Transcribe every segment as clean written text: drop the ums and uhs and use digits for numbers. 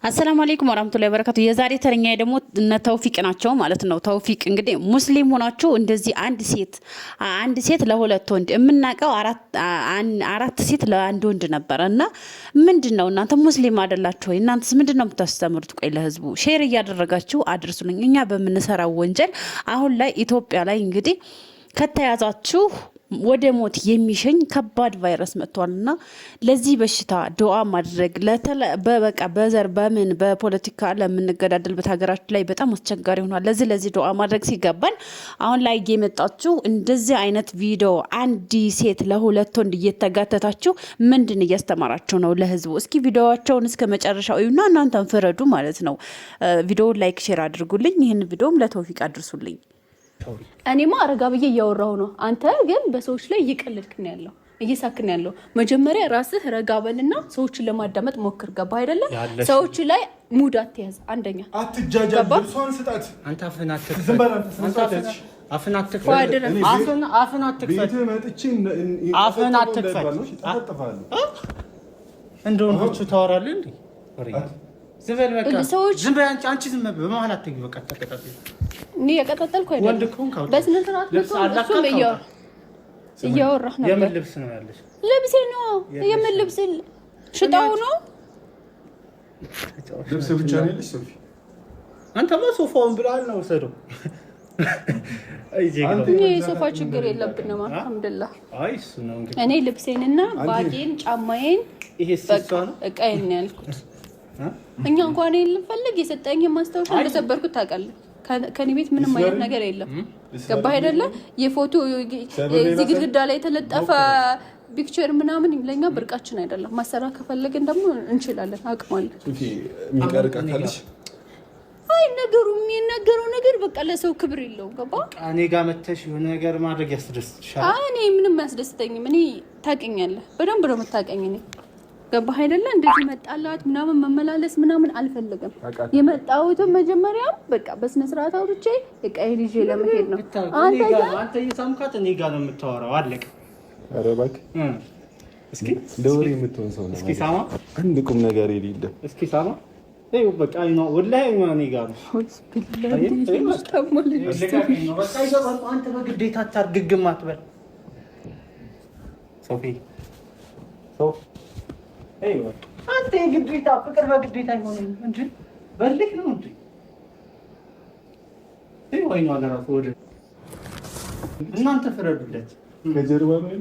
አሰላሙ አለይኩም ወራህመቱላሂ ወበረካቱ። የዛሬ ተረኛ ደግሞ እነ ተውፊቅ ናቸው ማለት ነው። ተውፊቅ እንግዲህ ሙስሊም ሆናችሁ እንደዚህ አንድ ሴት ለሁለት ወንድ የምናቀው አራት ሴት ለአንድ ወንድ ነበር እና ምንድነው እናንተ ሙስሊም አይደላችሁ ወይ? እናንተስ ምንድነው የምታስተምሩት? ቆይ ለህዝቡ ሼር እያደረጋችሁ አድርሱልኝ። እኛ በምንሰራው ወንጀል አሁን ላይ ኢትዮጵያ ላይ እንግዲህ ከተያዛችሁ ወደ ሞት የሚሸኝ ከባድ ቫይረስ መጥቷልና ለዚህ በሽታ ዱዓ ማድረግ በበቃ በዘር በምን በፖለቲካ ለምንገዳደልበት ሀገራችን ላይ በጣም አስቸጋሪ ሆኗል። ለዚህ ዱዓ ማድረግ ሲገባን አሁን ላይ እየመጣችሁ እንደዚህ አይነት ቪዲዮ አንድ ሴት ለሁለት ወንድ እየተጋተታችሁ ምንድን እያስተማራችሁ ነው ለህዝቡ? እስኪ ቪዲዮዋቸውን እስከ መጨረሻው እና እናንተን ፍረዱ ማለት ነው። ቪዲዮውን ላይክ ሼር አድርጉልኝ። ይህን ቪዲዮም ለተውፊቅ አድርሱልኝ። እኔማ አረጋ ብዬ እያወራሁ ነው። አንተ ግን በሰዎች ላይ እየቀለድክ ነው ያለው፣ እየሳክ ነው ያለው። መጀመሪያ ራስህ ረጋ በልና ሰዎችን ለማዳመጥ ሞክር። ገባ አይደለ? ሰዎች ላይ ሙድ አትያዝ። አንደኛ አትጃጃል። ልብሷን ስጣት። አንተ አፍናትክ ዝም በል። አፍናትክ እንደውን ሁሉ ታወራለህ እንዴ? ዝም በል በቃ። ዝም በል አንቺ ዝም በል። በመሀል አትግቢ በቃ። ተቀጣጣይ እኔ ያቀጣጣልኩ አይደለም። በስነ ስርዓት እሱም እያወራህ ነበር። የምን ልብስ ነው ያለሽ? ልብሴ ነው። የምን ልብስ? ሽጣው ነው። ልብስ ብቻ ነው ያለሽ ሶፊ? አንተማ ሶፋውን ብለሃል ነው ወሰደው። እኔ ሶፋ ችግር የለብንም አልሐምዱሊላህ። አይ እሱ ነው እንግዲህ። እኔ ልብሴንና ባጌን ጫማዬን ይሄስ ነው እቃዬን ነው ያልኩት። እኛ እንኳን ልንፈልግ የሰጠኝ ማስታወሻ እንደሰበርኩት ታውቃለህ። ከኔ ቤት ምንም አይነት ነገር የለም። ገባህ አይደለ? የፎቶ እዚህ ግድግዳ ላይ የተለጠፈ ፒክቸር ምናምን ለኛ ብርቃችን አይደለም። ማሰራ ከፈለግን ደግሞ እንችላለን፣ አቅማለን። የሚቀርቀታልሽ አይ የሚነገረው ነገር በቃ ለሰው ክብር የለውም። ገባህ? እኔ ጋር መተሽ የሆነ ነገር ማድረግ ያስደስትሻል? እኔ ምንም ያስደስተኝም። እኔ ታውቀኛለህ፣ በደንብ ነው የምታውቀኝ። እኔ ገባህ አይደለ? እንደዚህ መጣላት ምናምን መመላለስ ምናምን አልፈልግም። የመጣሁትም መጀመሪያም በቃ በስነ ስርዓት አውርቼ እቃዬን ይዤ ለመሄድ ነው። አንተ እየሳምካት እኔ ጋር ነው የምታወራው። አለቀ። ኧረ እባክህ እስኪ ለወሬ የምትሆን ሰው ነው። እስኪ ሳማ አንድ ቁም ነገር የሌለ እስኪ ሳማ ይኸው በቃ ነው ወላሂ እኔ ጋር ነው። አንተ በግዴታ አታርግግም አትበል ሶፊ አንተ የግዴታ ፍቅር በግዴታ አይሆንም እንጂ በልክ ነው እንጂ ወይ ነው አለራሱ ወደ እናንተ ፍረዱለት። ከጀርባ ነው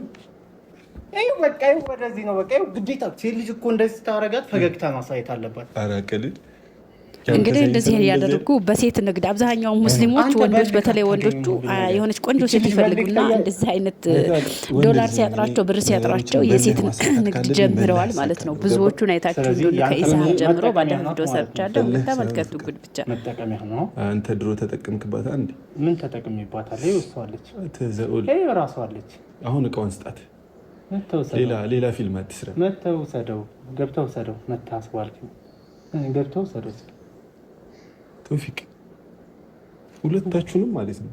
ይኸው በቃ ይኸው ወደዚህ ነው በቃ ይኸው ግዴታ ሴት ልጅ እኮ እንደዚህ ታረጋት ፈገግታ ማሳየት አለባት። ኧረ ቀልድ እንግዲህ እንደዚህ ያደርጉ በሴት ንግድ አብዛኛው ሙስሊሞች ወንዶች በተለይ ወንዶቹ የሆነች ቆንጆ ሴት ይፈልጉና እንደዚህ አይነት ዶላር ሲያጥራቸው ብር ሲያጥራቸው የሴት ንግድ ጀምረዋል ማለት ነው። ብዙዎቹን አይታችሁ እንደሆነ ከኢሳም ጀምሮ ባለፈው ቪዲዮ ሰርቻለሁ። ተመልከቱ። ጉድ ብቻ መጠቀሚያ ነው። አንተ ድሮ ተጠቀምክባት አንዴ? ምን ተጠቅሜባታለሁ? ይወስዋለች ተዘውል ራሷ አለች። አሁን እቃውን ስጣት። ሌላ ፊልም አትስራ። መተውሰደው ገብተው ሰደው መታስዋልክ ገብተው ሰደው ቶፊቅ ሁለታችሁንም ማለት ነው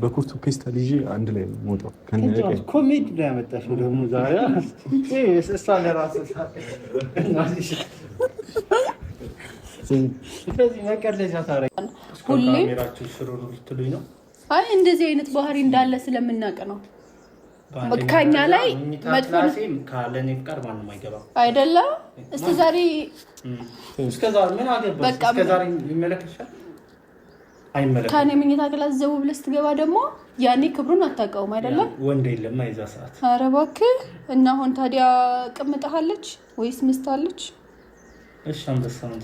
በኩርቱ ፔስታል ይዤ አንድ ላይ ነው ሞጣው። ከነገር ኮሜዲ ላይ ያመጣሽው ደግሞ ዛሬ እሷ ለራሱ ስለዚህ መቀለጃ ታረቂ ሁሌ ካሜራችሁ ሽሩሩ ልትሉኝ ነው? አይ እንደዚህ አይነት ባህሪ እንዳለ ስለምናውቅ ነው። ከኛ ላይ መጥፎም ካለኔ ፍቃድ ማንም አይገባም አይደለ? እስከ ዛሬ ምን አገባሽ? እስከ ዛሬ ይመለከትሻል አይመለከትም። ከኔ መኝታ ክላስ ዘው ብለህ ስትገባ ደግሞ ያኔ ክብሩን አታውቀውም አይደለ? ወንድ የለም አይዛ ሰዓት። ኧረ እባክህ እና አሁን ታዲያ ቅምጣለች ወይስ ምስታለች? እሺ አንበሳ ነው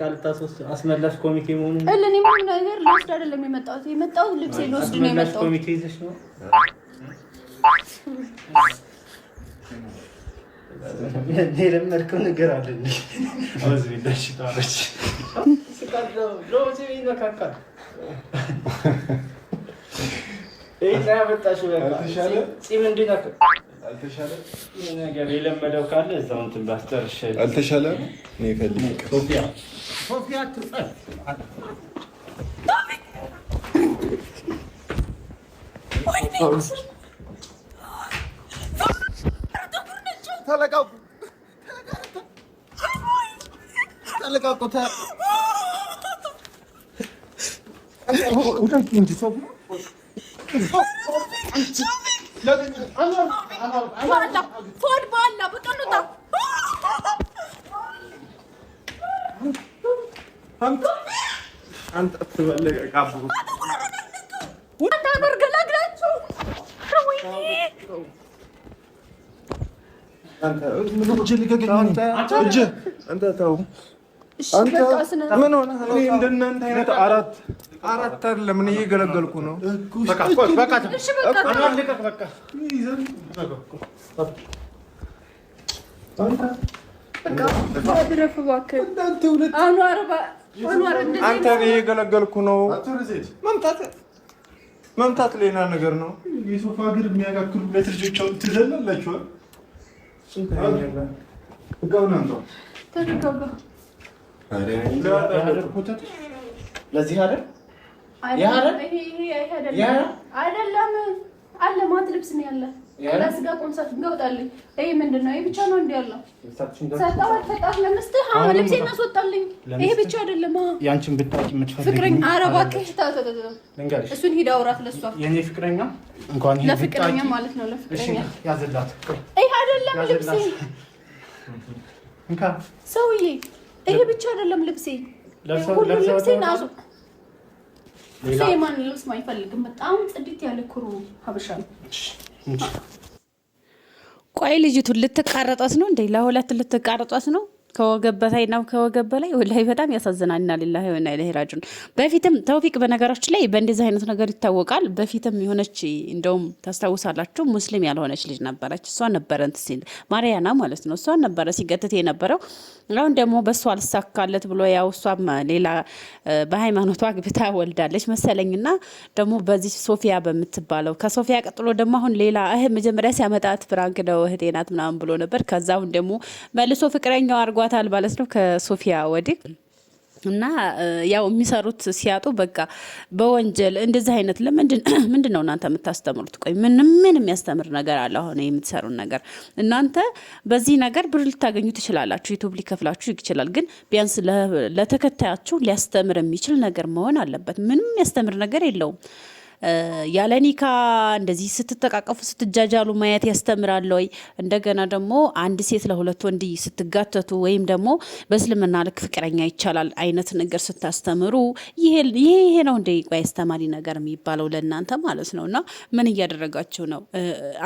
ቃልታ ሶስት አስመላሽ ኮሚቴ መሆኑ እለኔ ምን ነገር ልወስድ አይደለም የመጣሁት ልብሴ ልወስድ ነው የመጣሁት። ኮሚቴ ይዘሽ ነው የለመድከው ነገር አለ እንዴ? አውዝ ቢልሽ ታረች ስቃለው ሎዚ ይነካካል። ያበጣሽ አልተሻለ ጺም እንዲነካ አልተሻለ ነገር የለመደው ካለ እዛው እንትን ባስተርሽ አልተሻለ ነው ይፈልግ ሶፊያ ትጸል ተለቀቁ ልቀቁት። አራት አይደለም እኔ እየገለገልኩ ነው። አንተ እየገለገልኩ ነው። መምታት ሌላ ነገር ነው። የሶፋ እግር የሚያካክሉ ሁለት ልጆች ትዘላላችኋል። ለዚህ አይደል አይደለም አለ ማት ልብስ ነው ያለ ለስጋ ቆምሳት እንገውጣልኝ። ይሄ ምንድነው? ይሄ ብቻ ነው እንዴ ያለው? ሰጣው ፈጣት ለምስጥህ ልብስ እናስወጣልኝ። ይሄ ብቻ አይደለም። ያንቺን ብታቂ የምትፈልጊ ፍቅረኛ አረባከሽ እሱን ሂድ አውራት ለሷ የኔ ፍቅረኛ እንኳን ይሄ ለፍቅረኛ ማለት ነው። ለፍቅረኛ ያዘላት ይሄ አይደለም ልብሴ እንካ ሰውዬ። ይሄ ብቻ አይደለም ልብሴ ልብሴ ናሱ ማን ልብስ ማይፈልግም። በጣም ጽድት ያለ ኩሩ ሀበሻ ነው። ቆይ ልጅቱን ልትቃረጧት ነው እንዴ? ለሁለት ልትቃረጧት ነው? ከወገብ በታይና ከወገብ በላይ ወላሂ በጣም ያሳዝናል። እና ሊላሂ ወኢና ኢለይሂ ራጂዑን። በፊትም ተውፊቅ በነገራችን ላይ በእንደዚህ አይነት ነገር ይታወቃል። በፊትም የሆነች እንደውም ታስታውሳላችሁ ሙስሊም ያልሆነች ልጅ ነበረች። እሷ ነበረ እንትን ሲል ማርያና ማለት ነው። እሷ ነበረ ሲገትት የነበረው። አሁን ደግሞ በእሷ አልሳካለት ብሎ ያው እሷም ሌላ በሃይማኖቷ አግብታ ወልዳለች መሰለኝና ደግሞ በዚህ ሶፊያ በምትባለው ከሶፊያ ቀጥሎ ደግሞ አሁን ሌላ መጀመሪያ ሲያመጣት ፍራንክ ነው እህቴ ናት ምናምን ብሎ ነበር። ከዛ አሁን ደግሞ መልሶ ፍቅረኛው አርጓታል ማለት ነው ከሶፊያ ወዲህ እና ያው የሚሰሩት ሲያጡ በቃ በወንጀል እንደዚህ አይነት ምንድን ነው እናንተ የምታስተምሩት? ቆይ ምን የሚያስተምር ነገር አለ? አሁን የምትሰሩት ነገር እናንተ በዚህ ነገር ብር ልታገኙ ትችላላችሁ፣ ዩቲዩብ ሊከፍላችሁ ይችላል። ግን ቢያንስ ለተከታያችሁ ሊያስተምር የሚችል ነገር መሆን አለበት። ምንም የሚያስተምር ነገር የለውም። ያለ ኒካ እንደዚህ ስትተቃቀፉ ስትጃጃሉ ማየት ያስተምራል ወይ? እንደገና ደግሞ አንድ ሴት ለሁለት ወንድ ስትጋተቱ ወይም ደግሞ በእስልምና ልክ ፍቅረኛ ይቻላል አይነት ነገር ስታስተምሩ ይሄ ነው እንደ ቆይ አስተማሪ ነገር የሚባለው ለእናንተ ማለት ነው። እና ምን እያደረጋችሁ ነው?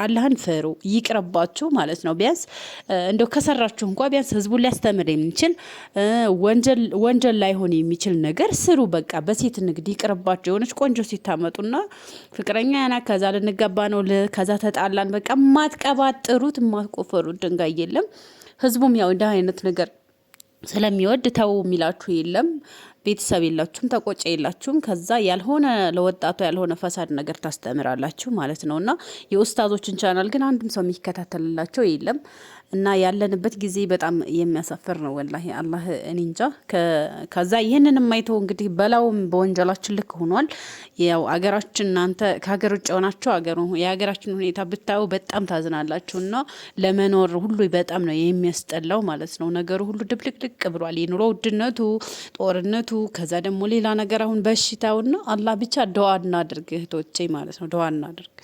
አላህን ፍሩ፣ ይቅርባችሁ ማለት ነው። ቢያንስ እንደው ከሰራችሁ እንኳ ቢያንስ ህዝቡን ሊያስተምር የሚችል ወንጀል ላይሆን የሚችል ነገር ስሩ። በቃ በሴት ንግድ ይቅርባችሁ። የሆነች ቆንጆ ሲታመጡና ፍቅረኛ ያና ከዛ ልንገባ ነው ከዛ ተጣላን በቃ ማትቀባጥሩት ማትቆፈሩት ድንጋይ የለም። ህዝቡም ያው እንደ አይነት ነገር ስለሚወድ ተው የሚላችሁ የለም። ቤተሰብ የላችሁም፣ ተቆጨ የላችሁም። ከዛ ያልሆነ ለወጣቱ ያልሆነ ፈሳድ ነገር ታስተምራላችሁ ማለት ነውና የኡስታዞችን ቻናል ግን አንድም ሰው የሚከታተልላቸው የለም። እና ያለንበት ጊዜ በጣም የሚያሳፍር ነው ወላሂ። አላህ እኔ እንጃ። ከዛ ይህንን የማይተው እንግዲህ በላውም በወንጀላችን ልክ ሆኗል። ያው አገራችን እናንተ ከሀገር ውጭ ሆናችሁ የሀገራችን ሁኔታ ብታዩ በጣም ታዝናላችሁና ለመኖር ሁሉ በጣም ነው የሚያስጠላው ማለት ነው። ነገሩ ሁሉ ድብልቅልቅ ብሏል። የኑሮ ውድነቱ፣ ጦርነቱ፣ ከዛ ደግሞ ሌላ ነገር አሁን በሽታውና አላህ ብቻ ደዋ እናድርግ እህቶቼ ማለት ነው። ደዋ እናድርግ።